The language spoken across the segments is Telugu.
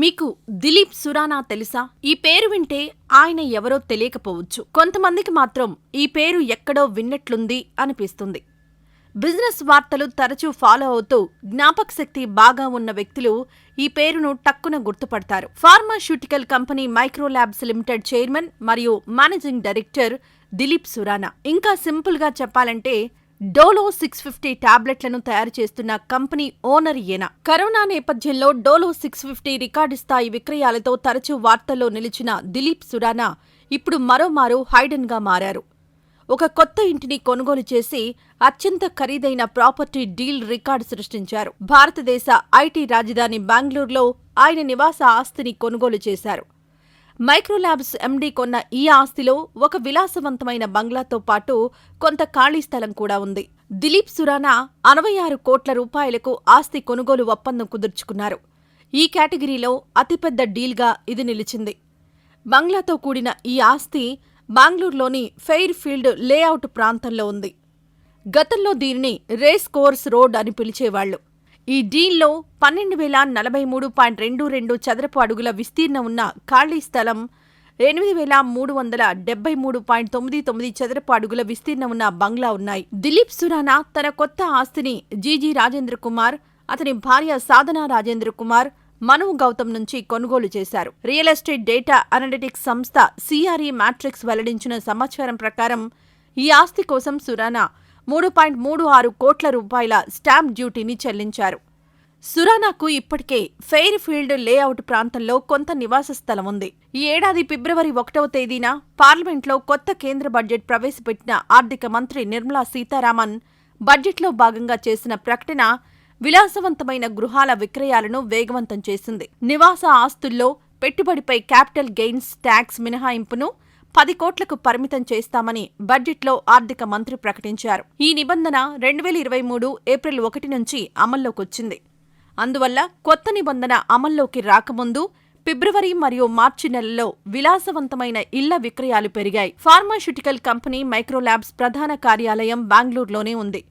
మీకు దిలీప్ సురానా తెలుసా? ఈ పేరు వింటే ఆయన ఎవరో తెలియకపోవచ్చు. కొంతమందికి మాత్రం ఈ పేరు ఎక్కడో విన్నట్లుంది అనిపిస్తుంది. బిజినెస్ వార్తలు తరచూ ఫాలో అవుతూ జ్ఞాపకశక్తి బాగా ఉన్న వ్యక్తులు ఈ పేరును టక్కున గుర్తుపడతారు. ఫార్మాస్యూటికల్ కంపెనీ మైక్రోల్యాబ్స్ లిమిటెడ్ చైర్మన్ మరియు మేనేజింగ్ డైరెక్టర్ దిలీప్ సురానా. ఇంకా సింపుల్గా చెప్పాలంటే డోలో 650 టాబ్లెట్లను తయారు చేస్తున్న కంపెనీ ఓనర్ ఈయన. కరోనా నేపథ్యంలో డోలో 650 రికార్డు స్థాయి విక్రయాలతో తరచూ వార్తల్లో నిలిచిన దిలీప్ సురానా ఇప్పుడు మరోమారు హైడెన్గా మారారు. ఒక కొత్త ఇంటిని కొనుగోలు చేసి అత్యంత ఖరీదైన ప్రాపర్టీ డీల్ రికార్డు సృష్టించారు. భారతదేశ ఐటీ రాజధాని బెంగళూరులో ఆయన నివాస ఆస్తిని కొనుగోలు చేశారు. మైక్రోల్యాబ్స్ ఎండీ కొన్న ఈ ఆస్తిలో ఒక విలాసవంతమైన బంగ్లాతో పాటు కొంత ఖాళీ స్థలం కూడా ఉంది. దిలీప్ సురానా 66 కోట్ల రూపాయలకు ఆస్తి కొనుగోలు ఒప్పందం కుదుర్చుకున్నారు. ఈ కేటగిరీలో అతిపెద్ద డీల్గా ఇది నిలిచింది. బంగ్లాతో కూడిన ఈ ఆస్తి బెంగళూరులోని ఫెయిర్ ఫీల్డ్ లేఅవుట్ ప్రాంతంలో ఉంది. గతంలో దీనిని రేస్ కోర్స్ రోడ్ అని పిలిచేవాళ్లు. ఈ డీల్లో 12,043.22 చదరపు అడుగుల విస్తీర్ణం ఉన్న ఖాళీ స్థలం, 8,373.99 చదరపు అడుగుల విస్తీర్ణం ఉన్న బంగ్లా ఉన్నాయి. దిలీప్ సురానా తన కొత్త ఆస్తిని జీజీ రాజేంద్ర కుమార్, అతని భార్య సాధనా రాజేంద్ర కుమార్, మను గౌతమ్ నుంచి కొనుగోలు చేశారు. రియల్ ఎస్టేట్ డేటా అనలిటిక్స్ సంస్థ సిఆర్ఈ మ్యాట్రిక్స్ వెల్లడించిన సమాచారం ప్రకారం ఈ ఆస్తి కోసం సురానా 3.36 కోట్ల రూపాయల స్టాంప్ డ్యూటీని చెల్లించారు. సురానాకు ఇప్పటికే ఫెయిర్ ఫీల్డ్ లేఅవుట్ ప్రాంతంలో కొంత నివాస స్థలం ఉంది. ఈ ఏడాది ఫిబ్రవరి 1వ తేదీన పార్లమెంట్లో కొత్త కేంద్ర బడ్జెట్ ప్రవేశపెట్టిన ఆర్థిక మంత్రి నిర్మలా సీతారామన్ బడ్జెట్లో భాగంగా చేసిన ప్రకటన విలాసవంతమైన గృహాల విక్రయాలను వేగవంతం చేసింది. నివాస ఆస్తుల్లో పెట్టుబడిపై క్యాపిటల్ గెయిన్స్ ట్యాక్స్ మినహాయింపును 10 కోట్లకు పరిమితం చేస్తామని బడ్జెట్లో ఆర్థిక మంత్రి ప్రకటించారు. ఈ నిబంధన 2023 ఏప్రిల్ 1 నుంచి అమల్లోకొచ్చింది. అందువల్ల కొత్త నిబంధన అమల్లోకి రాకముందు ఫిబ్రవరి మరియు మార్చి నెలల్లో విలాసవంతమైన ఇళ్ల విక్రయాలు పెరిగాయి. ఫార్మాస్యూటికల్ కంపెనీ మైక్రోల్యాబ్స్ ప్రధాన కార్యాలయం బెంగళూరులోనే ఉంది.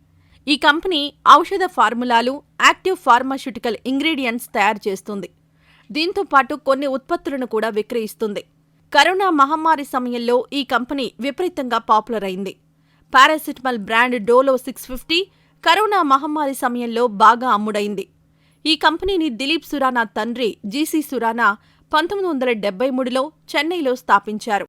ఈ కంపెనీ ఔషధ ఫార్ములాలు, యాక్టివ్ ఫార్మాస్యూటికల్ ఇంగ్రీడియంట్స్ తయారు చేస్తుంది. దీంతో పాటు కొన్ని ఉత్పత్తులను కూడా విక్రయిస్తుంది. కరోనా మహమ్మారి సమయంలో ఈ కంపెనీ విపరీతంగా పాపులర్ అయింది. పారాసిటమాల్ బ్రాండ్ డోలో 650 కరోనా మహమ్మారి సమయంలో బాగా అమ్ముడైంది. ఈ కంపెనీని దిలీప్ సురానా తండ్రి జీసీ సురానా 1973లో చెన్నైలో స్థాపించారు.